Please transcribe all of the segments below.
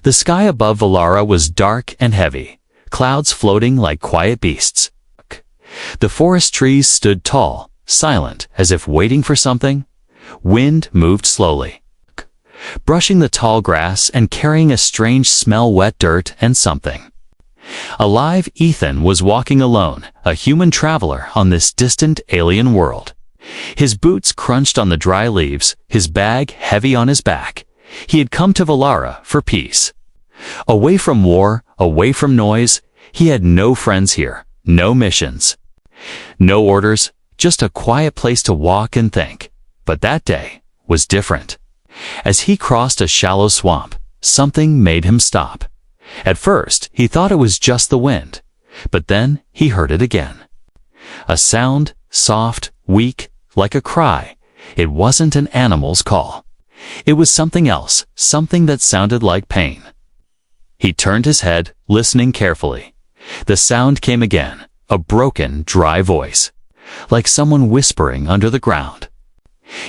The sky above Valara was dark and heavy, clouds floating like quiet beasts. The forest trees stood tall, silent, as if waiting for something. Wind moved slowly, brushing the tall grass and carrying a strange smell, wet dirt and something. Alive, Ethan was walking alone, a human traveler on this distant alien world. His boots crunched on the dry leaves, his bag heavy on his back. He had come to Valara for peace. Away from war, away from noise, he had no friends here, no missions, no orders, just a quiet place to walk and think. But that day was different. As he crossed a shallow swamp, something made him stop. At first, he thought it was just the wind, but then he heard it again. A sound, soft, weak, like a cry. It wasn't an animal's call. It was something else, something that sounded like pain. He turned his head, listening carefully. The sound came again, a broken, dry voice, like someone whispering under the ground.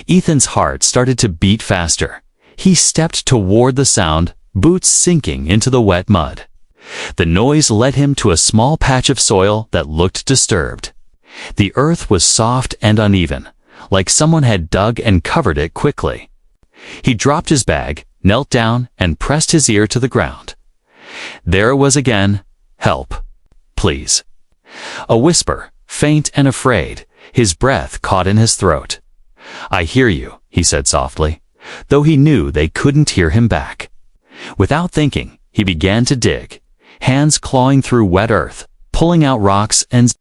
Ethan's heart started to beat faster. He stepped toward the sound, boots sinking into the wet mud. The noise led him to a small patch of soil that looked disturbed. The earth was soft and uneven, like someone had dug and covered it quickly. He dropped his bag, knelt down, and pressed his ear to the ground. There it was again. Help. Please. A whisper, faint and afraid, his breath caught in his throat. I hear you, he said softly, though he knew they couldn't hear him back. Without thinking, he began to dig, hands clawing through wet earth, pulling out rocks and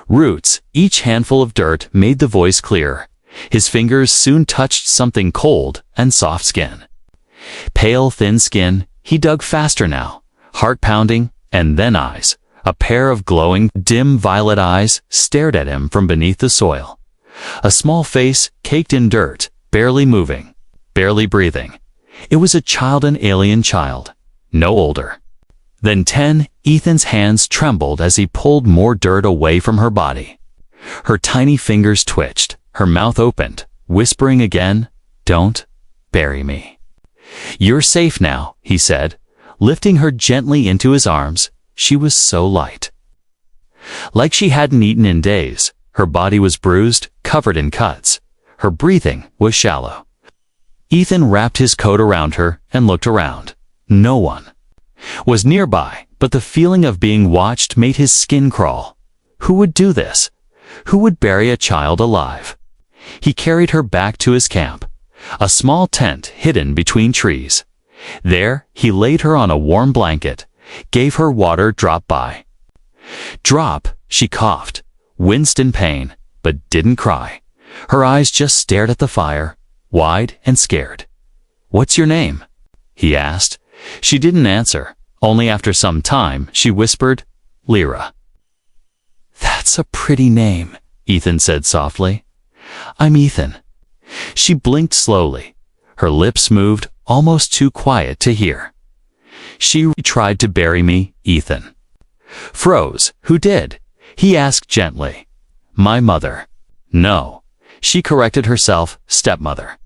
roots. Each handful of dirt made the voice clear. His fingers soon touched something cold and soft skin. Pale, thin skin. He dug faster now, heart pounding, and then eyes. A pair of glowing, dim violet eyes stared at him from beneath the soil. A small face caked in dirt, barely moving, barely breathing. It was a child, an alien child, no older than 10. Ethan's hands trembled as he pulled more dirt away from her body. Her tiny fingers twitched, her mouth opened, whispering again, Don't bury me. You're safe now, he said, lifting her gently into his arms. She was so light. Like she hadn't eaten in days, her body was bruised, covered in cuts. Her breathing was shallow. Ethan wrapped his coat around her and looked around. No one was nearby, but the feeling of being watched made his skin crawl. Who would do this? Who would bury a child alive? He carried her back to his camp, a small tent hidden between trees. There, he laid her on a warm blanket, gave her water drop by drop. She coughed, winced in pain, but didn't cry. Her eyes just stared at the fire, wide and scared. What's your name? He asked. She didn't answer. Only after some time, she whispered, Lyra. That's a pretty name, Ethan said softly. I'm Ethan. She blinked slowly. Her lips moved, almost too quiet to hear. She tried to bury me, Ethan. Froze. Who did? He asked gently. My mother. No. She corrected herself, stepmother.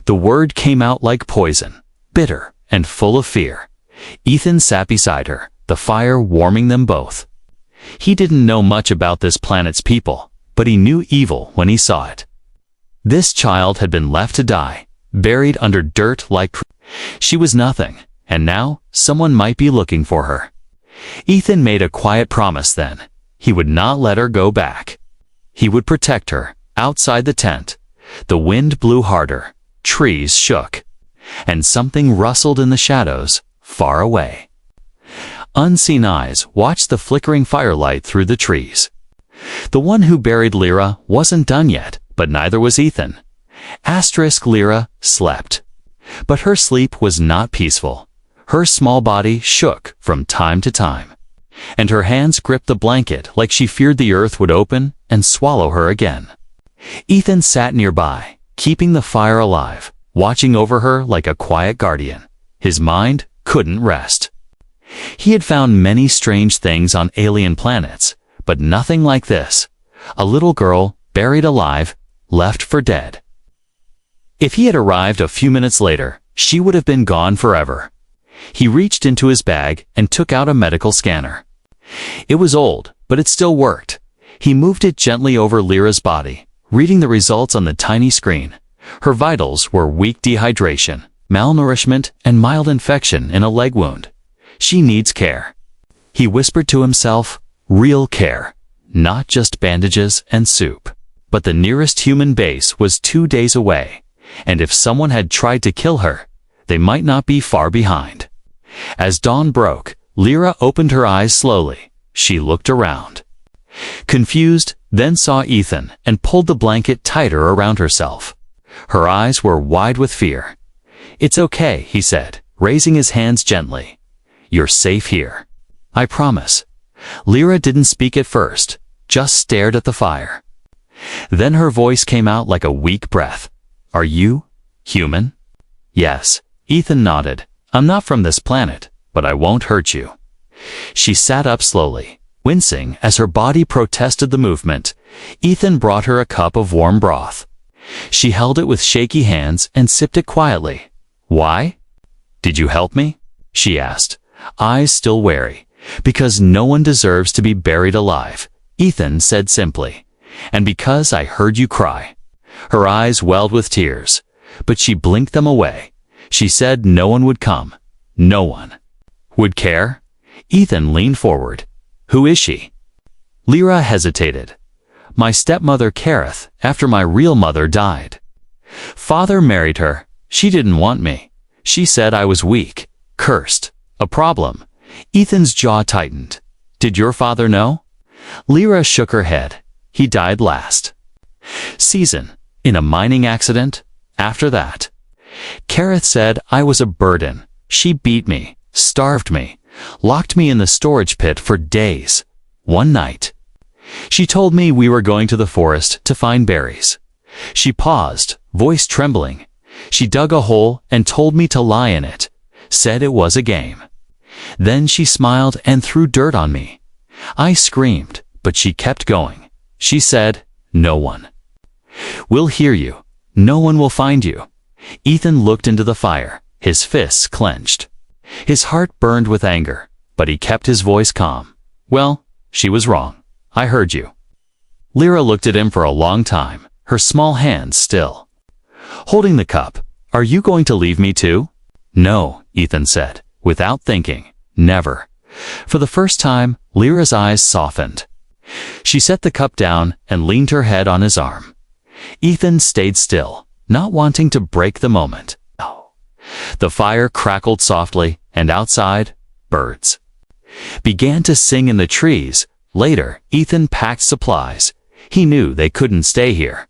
The word came out like poison, bitter and full of fear. Ethan sat beside her, the fire warming them both. He didn't know much about this planet's people, but he knew evil when he saw it. This child had been left to die, buried under dirt like she was nothing, and now someone might be looking for her. Ethan made a quiet promise then. He would not let her go back. He would protect her. Outside the tent, the wind blew harder, trees shook, and something rustled in the shadows, far away. Unseen eyes watched the flickering firelight through the trees. The one who buried Lyra wasn't done yet, but neither was Ethan. Lyra slept. But her sleep was not peaceful. Her small body shook from time to time, and her hands gripped the blanket like she feared the earth would open and swallow her again. Ethan sat nearby, keeping the fire alive, watching over her like a quiet guardian. His mind couldn't rest. He had found many strange things on alien planets, but nothing like this. A little girl, buried alive, left for dead. If he had arrived a few minutes later, she would have been gone forever. He reached into his bag and took out a medical scanner. It was old, but it still worked. He moved it gently over Lyra's body, reading the results on the tiny screen. Her vitals were weak dehydration, malnourishment, and mild infection in a leg wound. She needs care. He whispered to himself, real care, not just bandages and soup. But the nearest human base was 2 days away, and if someone had tried to kill her, they might not be far behind. As dawn broke, Lyra opened her eyes slowly. She looked around. Confused, then saw Ethan and pulled the blanket tighter around herself. Her eyes were wide with fear. "It's okay," he said, raising his hands gently. "You're safe here. I promise." Lyra didn't speak at first, just stared at the fire. Then her voice came out like a weak breath. "Are you human?" "Yes." Ethan nodded. "I'm not from this planet, but I won't hurt you." She sat up slowly, wincing as her body protested the movement. Ethan brought her a cup of warm broth. She held it with shaky hands and sipped it quietly. "Why?" "Did you help me?" she asked, eyes still wary. "Because no one deserves to be buried alive," Ethan said simply. "And because I heard you cry." Her eyes welled with tears, but she blinked them away. She said no one would come. No one would care. Ethan leaned forward. "Who is she?" Lyra hesitated. "My stepmother Kareth, after my real mother died. Father married her. She didn't want me. She said I was weak, cursed, a problem." Ethan's jaw tightened. "Did your father know?" Lyra shook her head. "He died last season, in a mining accident. After that, Kareth said I was a burden. She beat me, starved me, locked me in the storage pit for days. One night, she told me we were going to the forest to find berries." She paused, voice trembling. "She dug a hole and told me to lie in it, said it was a game. Then she smiled and threw dirt on me. I screamed, but she kept going. She said, 'No one will hear you. No one will find you.'" Ethan looked into the fire, his fists clenched. His heart burned with anger, but he kept his voice calm. "Well, she was wrong. I heard you." Lyra looked at him for a long time, her small hands still holding the cup. "Are you going to leave me too?" "No," Ethan said, without thinking. "Never." For the first time, Lyra's eyes softened. She set the cup down and leaned her head on his arm. Ethan stayed still, not wanting to break the moment. The fire crackled softly, and outside, birds began to sing in the trees. Later, Ethan packed supplies. He knew they couldn't stay here.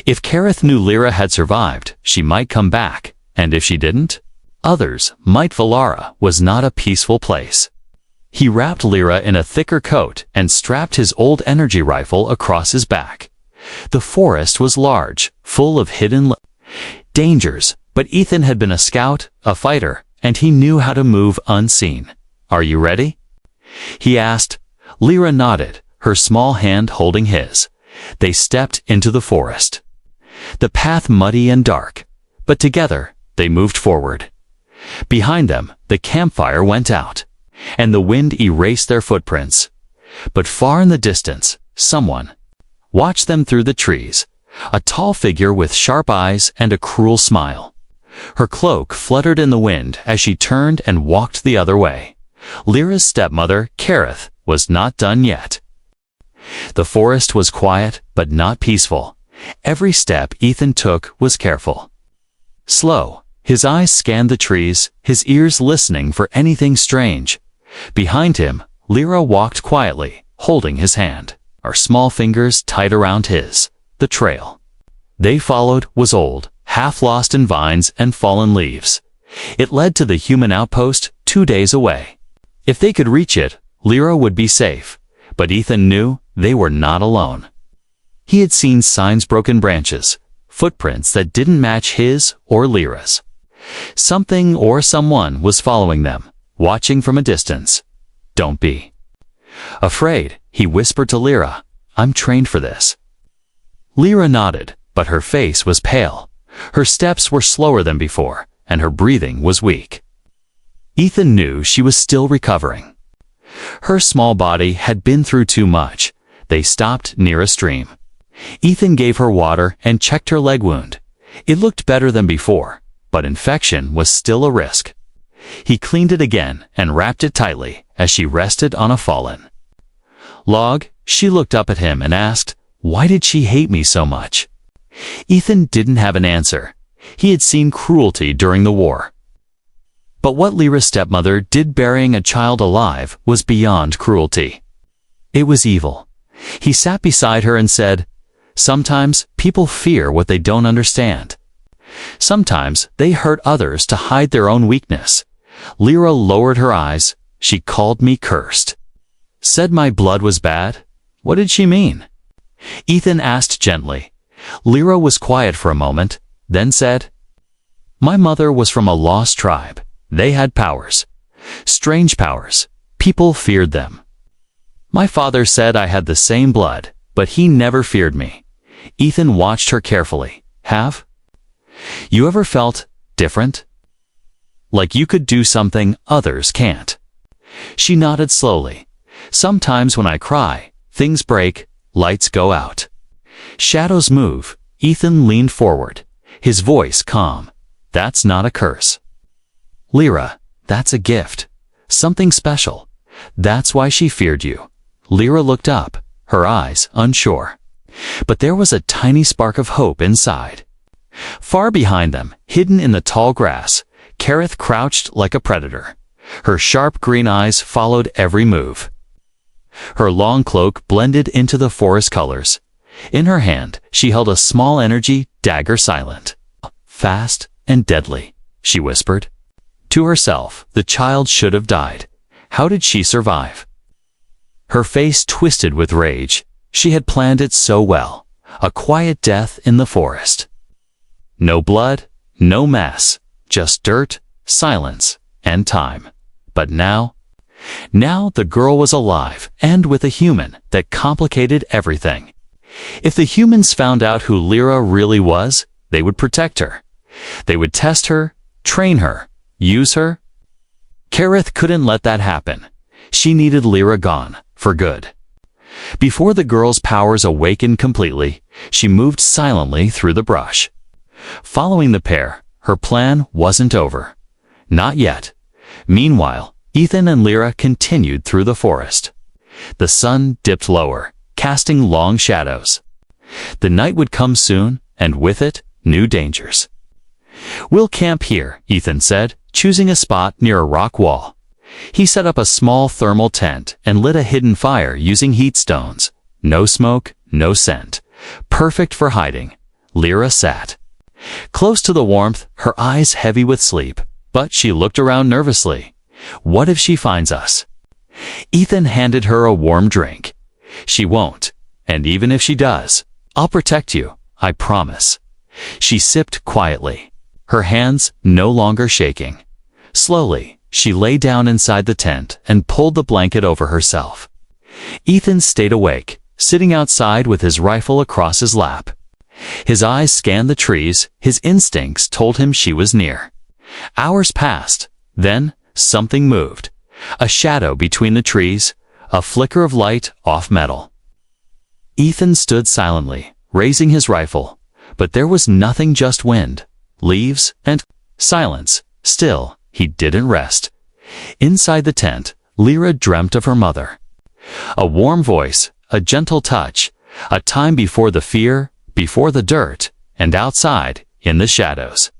If Kareth knew Lyra had survived, she might come back, and if she didn't, others might. Valara was not a peaceful place. He wrapped Lyra in a thicker coat and strapped his old energy rifle across his back. The forest was large, full of hidden dangers, but Ethan had been a scout, a fighter, and he knew how to move unseen. "Are you ready?" he asked. Lyra nodded, her small hand holding his. They stepped into the forest. The path muddy and dark, but together they moved forward. Behind them, the campfire went out, and the wind erased their footprints. But far in the distance, someone watched them through the trees, a tall figure with sharp eyes and a cruel smile. Her cloak fluttered in the wind as she turned and walked the other way. Lyra's stepmother, Kareth, was not done yet. The forest was quiet, but not peaceful. Every step Ethan took was careful. Slow, his eyes scanned the trees, his ears listening for anything strange. Behind him, Lyra walked quietly, holding his hand, her small fingers tight around his. The trail they followed was old, half lost in vines and fallen leaves. It led to the human outpost 2 days away. If they could reach it, Lyra would be safe, but Ethan knew they were not alone. He had seen signs, broken branches, footprints that didn't match his or Lyra's. Something or someone was following them, watching from a distance. "Don't be afraid," he whispered to Lyra. "I'm trained for this." Lyra nodded, but her face was pale. Her steps were slower than before, and her breathing was weak. Ethan knew she was still recovering. Her small body had been through too much. They stopped near a stream. Ethan gave her water and checked her leg wound. It looked better than before, but infection was still a risk. He cleaned it again and wrapped it tightly as she rested on a fallen log. She looked up at him and asked, "Why did she hate me so much?" Ethan didn't have an answer. He had seen cruelty during the war. But what Lyra's stepmother did burying a child alive was beyond cruelty. It was evil. He sat beside her and said, "Sometimes people fear what they don't understand. Sometimes they hurt others to hide their own weakness." Lyra lowered her eyes. "She called me cursed. Said my blood was bad. What did she mean?" Ethan asked gently. Lyra was quiet for a moment, then said, "My mother was from a lost tribe. They had powers. Strange powers. People feared them. My father said I had the same blood, but he never feared me." Ethan watched her carefully. "Have you ever felt different? Like you could do something others can't?" She nodded slowly. "Sometimes when I cry, things break, lights go out. Shadows move." Ethan leaned forward, his voice calm. "That's not a curse, Lyra. That's a gift. Something special. That's why she feared you." Lyra looked up, her eyes unsure. But there was a tiny spark of hope inside. Far behind them, hidden in the tall grass, Kareth crouched like a predator. Her sharp green eyes followed every move. Her long cloak blended into the forest colors. In her hand, she held a small energy dagger, silent, fast, and deadly. She whispered. To herself, the child should have died. How did she survive? Her face twisted with rage. She had planned it so well. A quiet death in the forest. No blood, no mess, just dirt, silence, and time. But now the girl was alive and with a human that complicated everything. If the humans found out who Lyra really was, they would protect her. They would test her, train her, use her. Kareth couldn't let that happen. She needed Lyra gone, for good. Before the girl's powers awakened completely, she moved silently through the brush. Following the pair, her plan wasn't over. Not yet. Meanwhile, Ethan and Lyra continued through the forest. The sun dipped lower, casting long shadows. The night would come soon, and with it, new dangers. We'll camp here, Ethan said, choosing a spot near a rock wall. He set up a small thermal tent and lit a hidden fire using heat stones. No smoke, no scent. Perfect for hiding. Lyra sat close to the warmth, her eyes heavy with sleep, but she looked around nervously. What if she finds us? Ethan handed her a warm drink. She won't, and even if she does, I'll protect you, I promise. She sipped quietly, her hands no longer shaking. Slowly, she lay down inside the tent and pulled the blanket over herself. Ethan stayed awake, sitting outside with his rifle across his lap. His eyes scanned the trees, his instincts told him she was near. Hours passed, then something moved. A shadow between the trees, a flicker of light off metal. Ethan stood silently, raising his rifle, but there was nothing, just wind, leaves, and silence. Still, he didn't rest. Inside the tent, Lyra dreamt of her mother. A warm voice, a gentle touch, a time before the fear, before the dirt, and outside, in the shadows.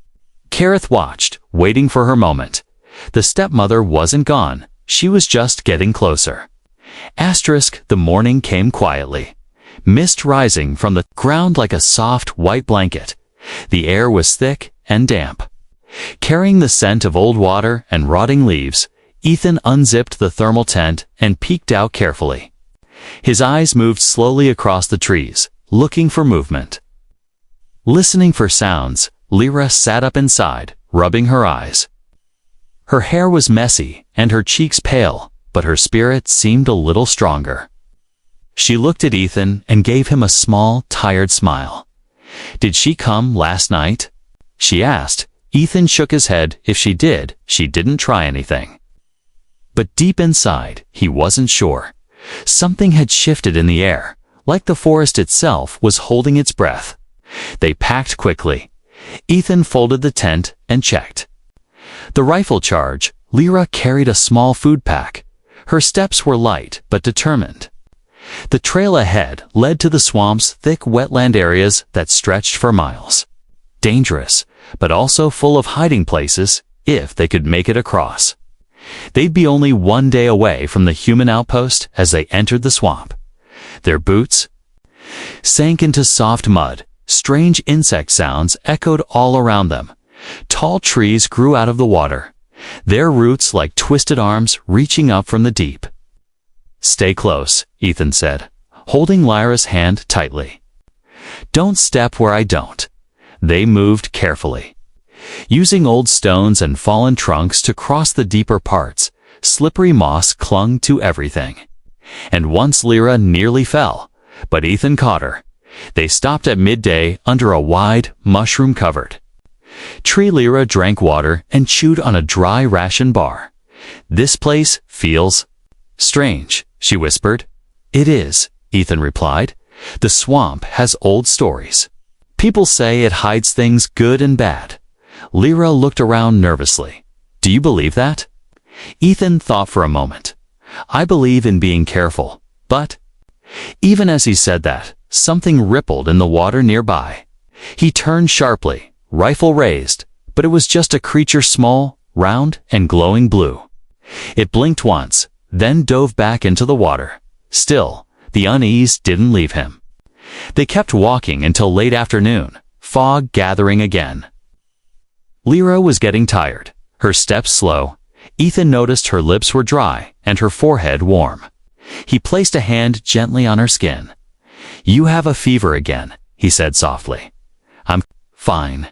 Kareth watched, waiting for her moment. The stepmother wasn't gone, she was just getting closer. The morning came quietly. Mist rising from the ground like a soft white blanket. The air was thick and damp. Carrying the scent of old water and rotting leaves, Ethan unzipped the thermal tent and peeked out carefully. His eyes moved slowly across the trees, looking for movement. Listening for sounds, Lyra sat up inside, rubbing her eyes. Her hair was messy and her cheeks pale, but her spirit seemed a little stronger. She looked at Ethan and gave him a small, tired smile. "Did she come last night?" she asked, Ethan shook his head. If she did, she didn't try anything. But deep inside, he wasn't sure. Something had shifted in the air, like the forest itself was holding its breath. They packed quickly. Ethan folded the tent and checked. The rifle charge, Lyra carried a small food pack. Her steps were light but determined. The trail ahead led to the swamp's thick wetland areas that stretched for miles. Dangerous, but also full of hiding places if they could make it across. They'd be only one day away from the human outpost as they entered the swamp. Their boots sank into soft mud. Strange insect sounds echoed all around them. Tall trees grew out of the water, their roots like twisted arms reaching up from the deep. "Stay close," Ethan said, holding Lyra's hand tightly. "Don't step where I don't." They moved carefully, using old stones and fallen trunks to cross the deeper parts. Slippery moss clung to everything. And once Lyra nearly fell, but Ethan caught her. They stopped at midday under a wide, mushroom-covered tree. Lyra drank water and chewed on a dry ration bar. "This place feels strange," she whispered. "It is," Ethan replied. "The swamp has old stories. People say it hides things good and bad." Lyra looked around nervously. "Do you believe that?" Ethan thought for a moment. "I believe in being careful, but..." Even as he said that, something rippled in the water nearby. He turned sharply, rifle raised, but it was just a creature small, round, and glowing blue. It blinked once, then dove back into the water. Still, the unease didn't leave him. They kept walking until late afternoon, fog gathering again. Lyra was getting tired, her steps slow. Ethan noticed her lips were dry and her forehead warm. He placed a hand gently on her skin. "You have a fever again," he said softly. "I'm fine,"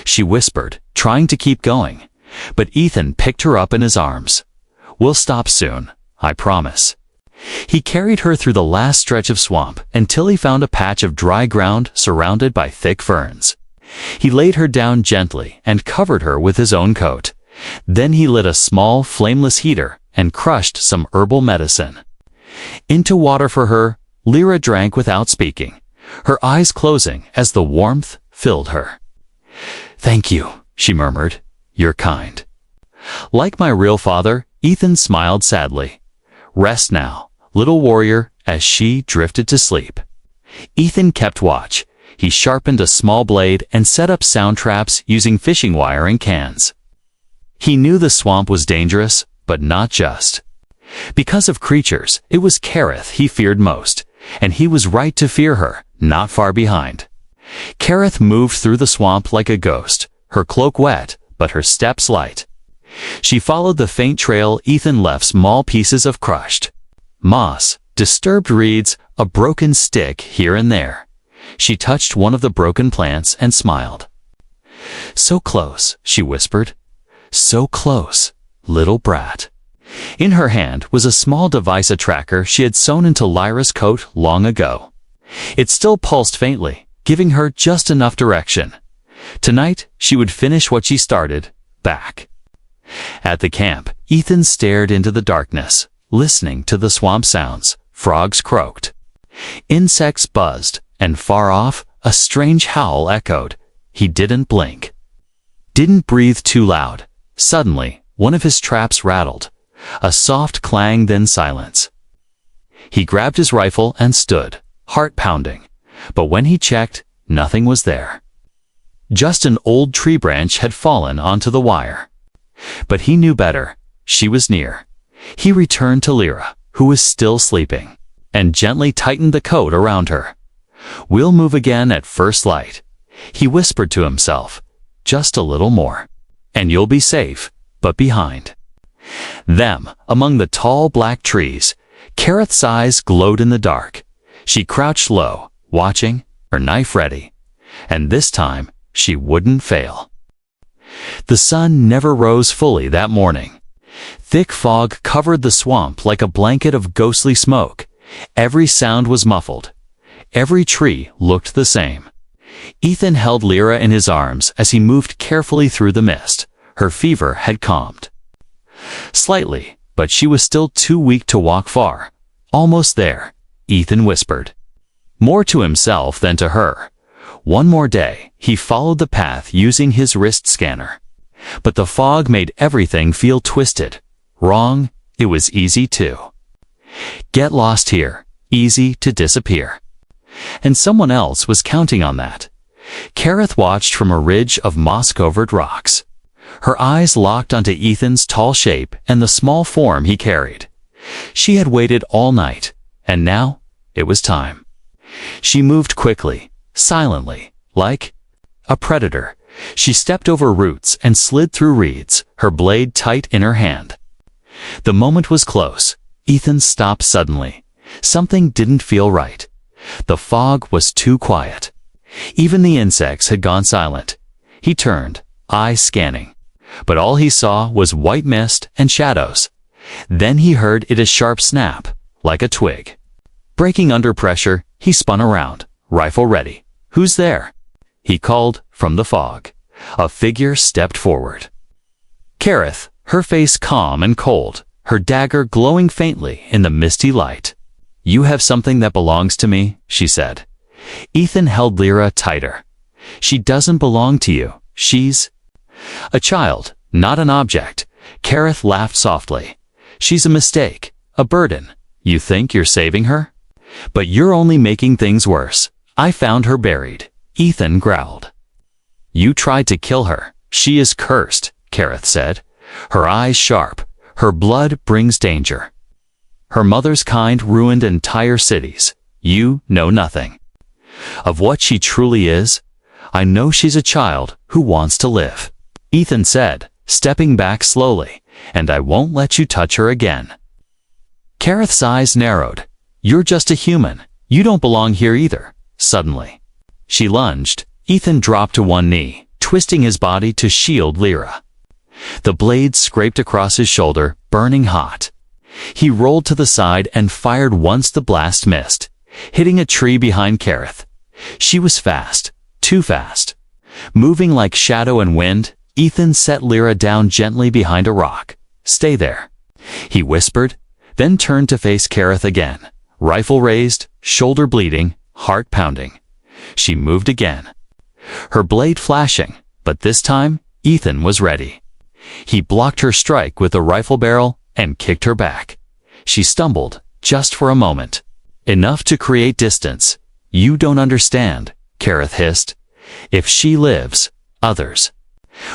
she whispered, trying to keep going. But Ethan picked her up in his arms. "We'll stop soon, I promise." He carried her through the last stretch of swamp until he found a patch of dry ground surrounded by thick ferns. He laid her down gently and covered her with his own coat. Then he lit a small, flameless heater and crushed some herbal medicine into water for her. Lyra drank without speaking, her eyes closing as the warmth filled her. "Thank you," she murmured. "You're kind." "Like my real father," Ethan smiled sadly. "Rest now, little warrior," as she drifted to sleep. Ethan kept watch. He sharpened a small blade and set up sound traps using fishing wire and cans. He knew the swamp was dangerous, but not just because of creatures. It was Kareth he feared most, and he was right to fear her. Not far behind, Kareth moved through the swamp like a ghost, her cloak wet, but her steps light. She followed the faint trail Ethan left. Small pieces of crushed moss, disturbed reeds, a broken stick here and there. She touched one of the broken plants and smiled. "So close," she whispered. "So close, little brat." In her hand was a small device, a tracker she had sewn into Lyra's coat long ago. It still pulsed faintly, giving her just enough direction. Tonight, she would finish what she started, back at the camp. Ethan stared into the darkness, listening to the swamp sounds. Frogs croaked, insects buzzed, and far off, a strange howl echoed. He didn't blink, didn't breathe too loud. Suddenly, one of his traps rattled. A soft clang, then silence. He grabbed his rifle and stood, heart pounding. But when he checked, nothing was there. Just an old tree branch had fallen onto the wire. But he knew better. She was near. He returned to Lyra, who was still sleeping, and gently tightened the coat around her. "We'll move again at first light," he whispered to himself. "Just a little more, and you'll be safe." But behind them, among the tall black trees, Kareth's eyes glowed in the dark. She crouched low, watching, her knife ready. And this time, she wouldn't fail. The sun never rose fully that morning. Thick fog covered the swamp like a blanket of ghostly smoke. Every sound was muffled. Every tree looked the same. Ethan held Lyra in his arms as he moved carefully through the mist. Her fever had calmed slightly, but she was still too weak to walk far. Almost there, Ethan whispered, more to himself than to her. One more day, he followed the path using his wrist scanner. But the fog made everything feel twisted. Wrong, it was easy to get lost here, easy to disappear. And someone else was counting on that. Kareth watched from a ridge of moss-covered rocks. Her eyes locked onto Ethan's tall shape and the small form he carried. She had waited all night, and now it was time. She moved quickly, silently, like a predator. She stepped over roots and slid through reeds, her blade tight in her hand. The moment was close. Ethan stopped suddenly. Something didn't feel right. The fog was too quiet. Even the insects had gone silent. He turned, eyes scanning. But all he saw was white mist and shadows. Then he heard it a sharp snap, like a twig. Breaking under pressure, he spun around, rifle ready. "Who's there?" he called from the fog. A figure stepped forward. Kareth, her face calm and cold, her dagger glowing faintly in the misty light. "You have something that belongs to me," she said. Ethan held Lyra tighter. "She doesn't belong to you. She's a child, not an object." Kareth laughed softly. "She's a mistake, a burden. You think you're saving her? But you're only making things worse. I found her buried." Ethan growled. "You tried to kill her. She is cursed," Kareth said, her eyes sharp. "Her blood brings danger. Her mother's kind ruined entire cities. You know nothing of what she truly is. I know she's a child who wants to live," Ethan said, stepping back slowly, "and I won't let you touch her again." Kareth's eyes narrowed. "You're just a human. You don't belong here either." Suddenly, she lunged. Ethan dropped to one knee, twisting his body to shield Lyra. The blade scraped across his shoulder, burning hot. He rolled to the side and fired once the blast missed, hitting a tree behind Kareth. She was fast, too fast. Moving like shadow and wind, Ethan set Lyra down gently behind a rock. "Stay there," he whispered, then turned to face Kareth again. Rifle raised, shoulder bleeding, heart pounding. She moved again, her blade flashing, but this time Ethan was ready. He blocked her strike with the rifle barrel and kicked her back. She stumbled, just for a moment. Enough to create distance. "You don't understand," Kareth hissed. "If she lives, others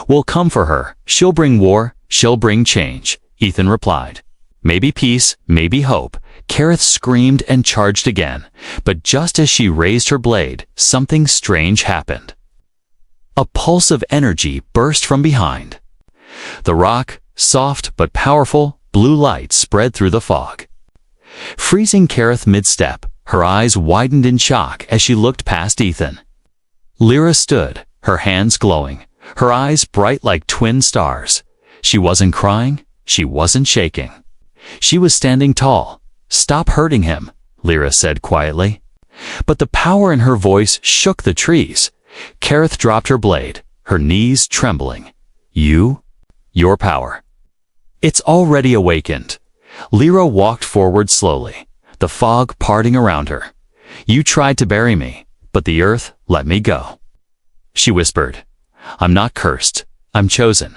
will come for her. She'll bring war, she'll bring change," Ethan replied. "Maybe peace, maybe hope." Kareth screamed and charged again, but just as she raised her blade, something strange happened. A pulse of energy burst from behind. The rock, soft but powerful, blue light spread through the fog. Freezing Kareth mid-step, her eyes widened in shock as she looked past Ethan. Lyra stood, her hands glowing, her eyes bright like twin stars. She wasn't crying, she wasn't shaking. She was standing tall. "Stop hurting him," Lyra said quietly. But the power in her voice shook the trees. Kareth dropped her blade, her knees trembling. Your power. It's already awakened." Lyra walked forward slowly, the fog parting around her. "You tried to bury me, but the earth let me go," she whispered. "I'm not cursed. I'm chosen."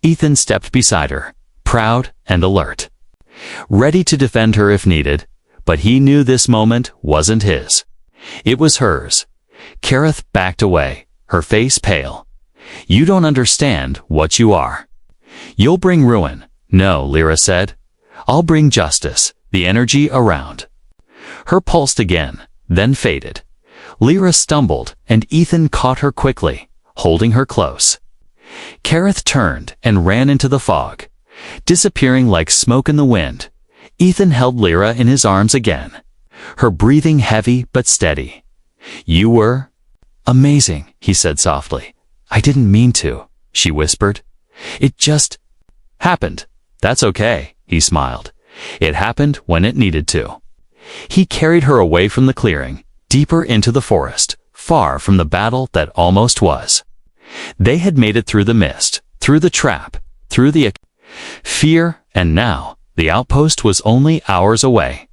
Ethan stepped beside her, proud and alert, ready to defend her if needed, but he knew this moment wasn't his. It was hers. Kareth backed away, her face pale. "You don't understand what you are." "You'll bring ruin." "No," Lyra said. "I'll bring justice," the energy around her pulsed again, then faded. Lyra stumbled, and Ethan caught her quickly, holding her close. Kareth turned and ran into the fog, disappearing like smoke in the wind. Ethan held Lyra in his arms again, her breathing heavy but steady. "You were amazing," he said softly. "I didn't mean to," she whispered. "It just happened." "That's okay," he smiled. "It happened when it needed to." He carried her away from the clearing, deeper into the forest, far from the battle that almost was. They had made it through the mist, through the trap, through the fear, and now the outpost was only hours away.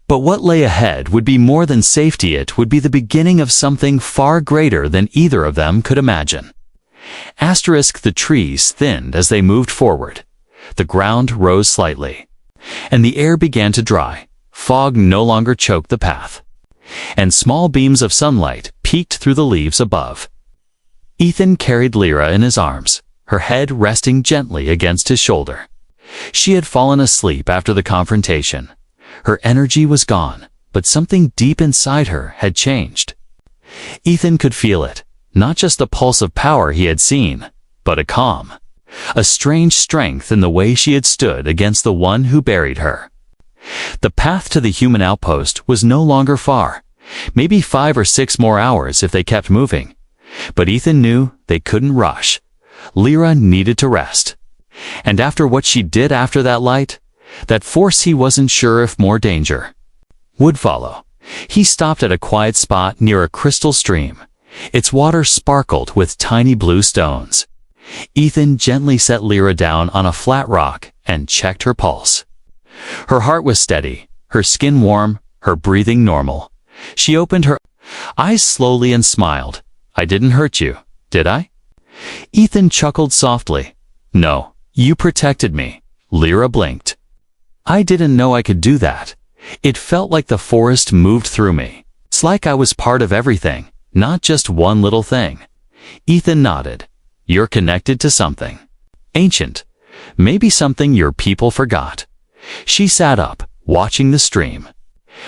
But what lay ahead would be more than safety. It would be the beginning of something far greater than either of them could imagine. The trees thinned as they moved forward. The ground rose slightly, and the air began to dry. Fog no longer choked the path, and small beams of sunlight peeked through the leaves above. Ethan carried Lyra in his arms, her head resting gently against his shoulder. She had fallen asleep after the confrontation. Her energy was gone, but something deep inside her had changed. Ethan could feel it, not just the pulse of power he had seen, but a calm, a strange strength in the way she had stood against the one who buried her. The path to the human outpost was no longer far, maybe 5 or 6 more hours if they kept moving. But Ethan knew they couldn't rush. Lyra needed to rest. And after what she did after that light, that force, he wasn't sure if more danger would follow. He stopped at a quiet spot near a crystal stream. Its water sparkled with tiny blue stones. Ethan gently set Lyra down on a flat rock and checked her pulse. Her heart was steady, her skin warm, her breathing normal. She opened her eyes slowly and smiled. "I didn't hurt you, did I?" Ethan chuckled softly. "No, you protected me." Lyra blinked. "I didn't know I could do that. It felt like the forest moved through me. It's like I was part of everything, not just one little thing." Ethan nodded. "You're connected to something ancient, maybe something your people forgot." She sat up, watching the stream.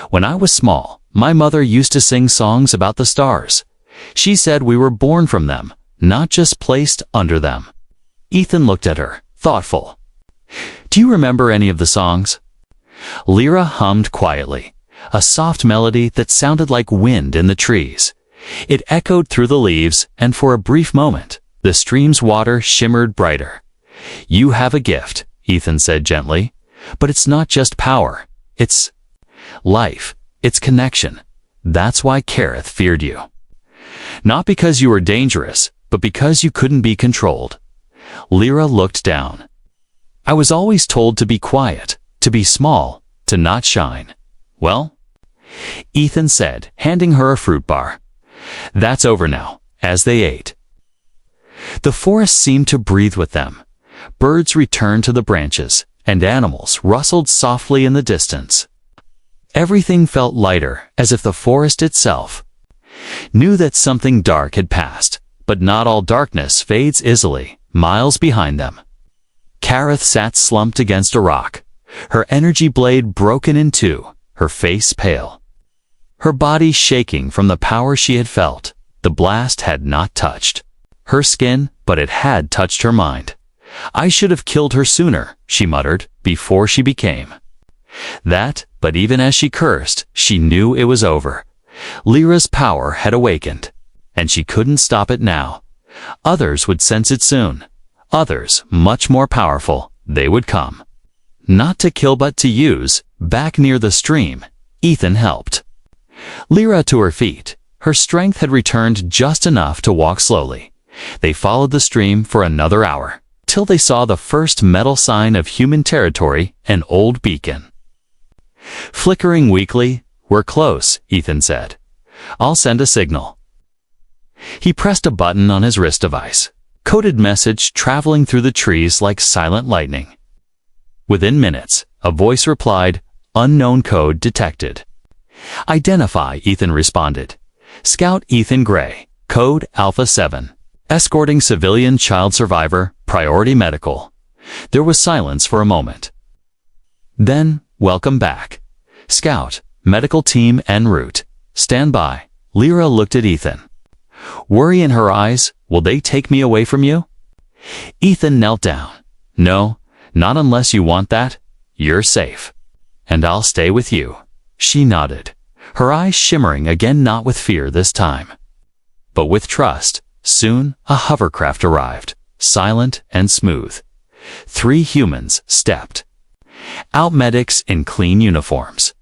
"When I was small, my mother used to sing songs about the stars. She said we were born from them, not just placed under them." Ethan looked at her, thoughtful. "Do you remember any of the songs?" Lyra hummed quietly, a soft melody that sounded like wind in the trees. It echoed through the leaves, and for a brief moment, the stream's water shimmered brighter. "You have a gift," Ethan said gently, "but it's not just power. It's life. It's connection. That's why Kareth feared you. Not because you were dangerous, but because you couldn't be controlled." Lyra looked down. "I was always told to be quiet, to be small, to not shine." "Well," Ethan said, handing her a fruit bar. "That's over now." As they ate, the forest seemed to breathe with them. Birds returned to the branches, and animals rustled softly in the distance. Everything felt lighter, as if the forest itself knew that something dark had passed. But not all darkness fades easily. Miles behind them, Kareth sat slumped against a rock, her energy blade broken in two, her face pale, her body shaking from the power she had felt. The blast had not touched her skin, but it had touched her mind. "I should have killed her sooner," she muttered, "before she became that." But even as she cursed, she knew it was over. Lyra's power had awakened, and she couldn't stop it now. Others would sense it soon. Others, much more powerful, they would come. Not to kill but to use. Back near the stream, Ethan helped Lyra to her feet. Her strength had returned just enough to walk slowly. They followed the stream for another hour, till they saw the first metal sign of human territory, an old beacon. Flickering weakly. "We're close," Ethan said. "I'll send a signal." He pressed a button on his wrist device. Coded message traveling through the trees like silent lightning. Within minutes, a voice replied, "Unknown code detected." "Identify," Ethan responded. "Scout Ethan Gray, code Alpha 7. Escorting civilian child survivor, priority medical." There was silence for a moment. Then, "Welcome back. Scout, medical team en route. Stand by." Lyra looked at Ethan, worry in her eyes. "Will they take me away from you?" Ethan knelt down. "No, not unless you want that. You're safe. And I'll stay with you." She nodded, her eyes shimmering again, not with fear this time, but with trust. Soon, a hovercraft arrived, silent and smooth. 3 humans stepped out, medics in clean uniforms.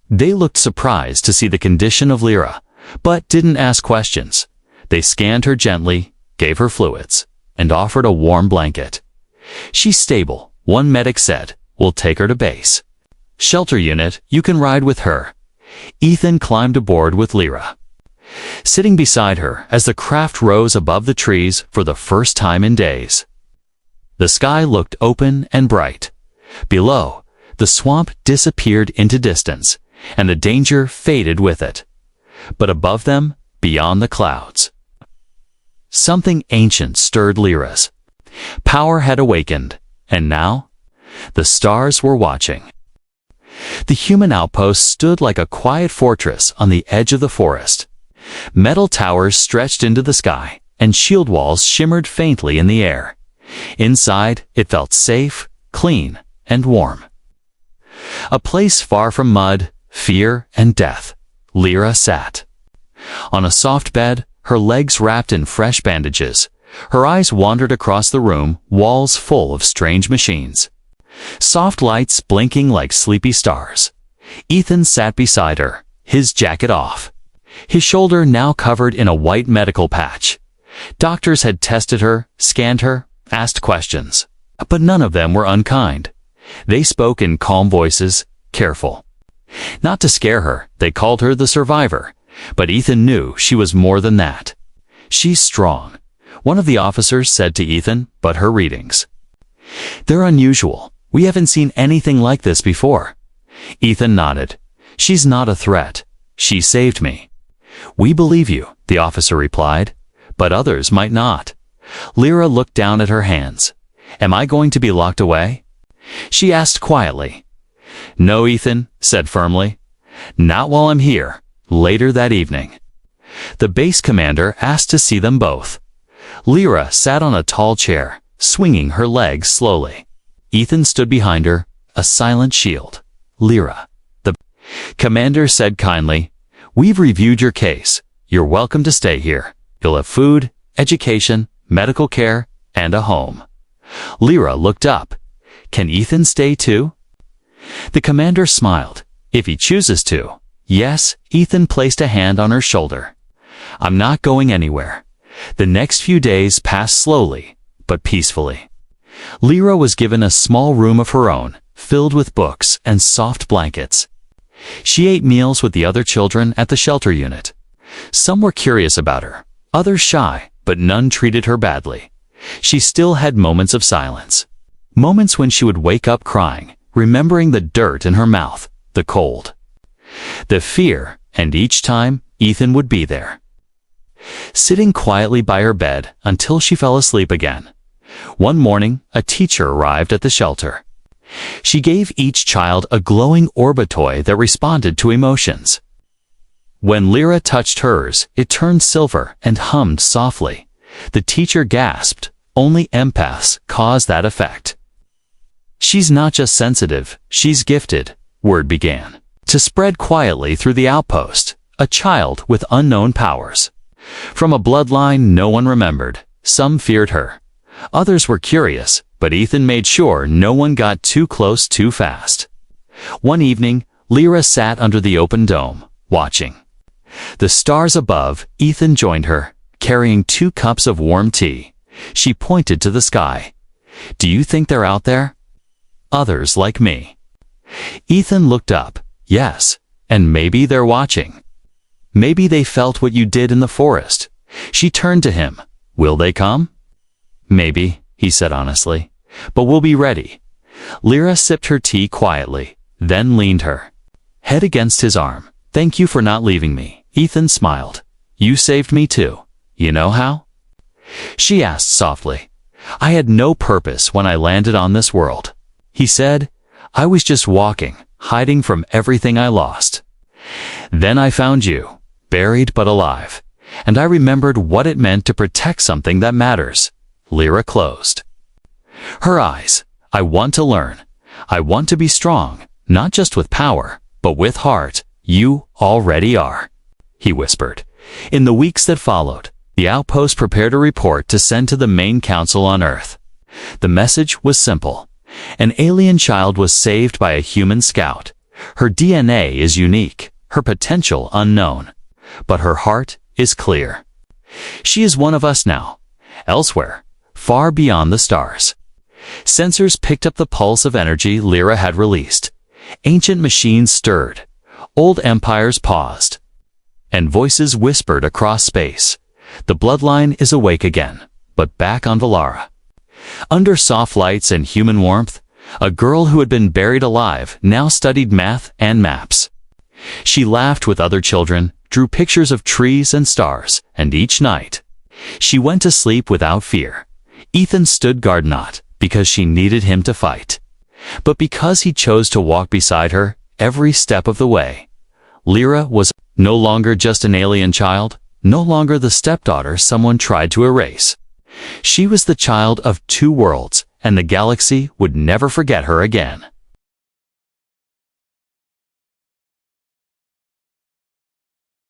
They looked surprised to see the condition of Lyra, but didn't ask questions. They scanned her gently, gave her fluids, and offered a warm blanket. "She's stable," one medic said. "We'll take her to base. Shelter unit, you can ride with her." Ethan climbed aboard with Lyra, sitting beside her as the craft rose above the trees for the first time in days. The sky looked open and bright. Below, the swamp disappeared into distance, and the danger faded with it. But above them, beyond the clouds, something ancient stirred Lyra's. Power had awakened, and now, the stars were watching. The human outpost stood like a quiet fortress on the edge of the forest. Metal towers stretched into the sky, and shield walls shimmered faintly in the air. Inside, it felt safe, clean, and warm. A place far from mud, fear, and death. Lyra sat on a soft bed, her legs wrapped in fresh bandages. Her eyes wandered across the room, walls full of strange machines. Soft lights blinking like sleepy stars. Ethan sat beside her, his jacket off, his shoulder now covered in a white medical patch. Doctors had tested her, scanned her, asked questions, but none of them were unkind. They spoke in calm voices, careful. Not to scare her, they called her the survivor, but Ethan knew she was more than that. "She's strong," one of the officers said to Ethan, "but her readings, they're unusual. We haven't seen anything like this before." Ethan nodded. "She's not a threat. She saved me." "We believe you," the officer replied, "but others might not." Lyra looked down at her hands. "Am I going to be locked away?" she asked quietly. "No," Ethan said firmly. "Not while I'm here." Later that evening, the base commander asked to see them both. Lyra sat on a tall chair, swinging her legs slowly. Ethan stood behind her, a silent shield. "Lyra," the commander said kindly, "we've reviewed your case. You're welcome to stay here. You'll have food, education, medical care, and a home." Lyra looked up. "Can Ethan stay too?" The commander smiled. "If he chooses to." "Yes." Ethan placed a hand on her shoulder. "I'm not going anywhere." The next few days passed slowly, but peacefully. Lyra was given a small room of her own, filled with books and soft blankets. She ate meals with the other children at the shelter unit. Some were curious about her, others shy, but none treated her badly. She still had moments of silence. Moments when she would wake up crying, remembering the dirt in her mouth, the cold, the fear, and each time, Ethan would be there, sitting quietly by her bed until she fell asleep again. One morning, a teacher arrived at the shelter. She gave each child a glowing orbitoy that responded to emotions. When Lyra touched hers, it turned silver and hummed softly. The teacher gasped. Only empaths cause that effect. "She's not just sensitive, she's gifted," word began to spread quietly through the outpost. A child with unknown powers. From a bloodline no one remembered. Some feared her. Others were curious, but Ethan made sure no one got too close too fast. One evening, Lyra sat under the open dome, watching the stars above. Ethan joined her, carrying 2 cups of warm tea. She pointed to the sky. "Do you think they're out there? Others like me?" Ethan looked up. "Yes, and maybe they're watching. Maybe they felt what you did in the forest." She turned to him. "Will they come?" "Maybe," he said honestly, "but we'll be ready." Lyra sipped her tea quietly, then leaned her head against his arm. "Thank you for not leaving me." Ethan smiled. "You saved me too. You know how?" She asked softly. "I had no purpose when I landed on this world," he said. "I was just walking, hiding from everything I lost. Then I found you, buried but alive, and I remembered what it meant to protect something that matters." Lyra closed her eyes. "I want to learn. I want to be strong, not just with power, but with heart." "You already are," he whispered. In the weeks that followed, the outpost prepared a report to send to the main council on Earth. The message was simple. An alien child was saved by a human scout. Her DNA is unique, her potential unknown. but her heart is clear. She is one of us now, elsewhere, far beyond the stars. Sensors picked up the pulse of energy Lyra had released. Ancient machines stirred. Old empires paused. And voices whispered across space. The bloodline is awake again, but back on Valara. Under soft lights and human warmth, a girl who had been buried alive now studied math and maps. She laughed with other children, drew pictures of trees and stars, and each night, she went to sleep without fear. Ethan stood guard not because she needed him to fight, but because he chose to walk beside her every step of the way. Lyra was no longer just an alien child, no longer the stepdaughter someone tried to erase. She was the child of two worlds, and the galaxy would never forget her again.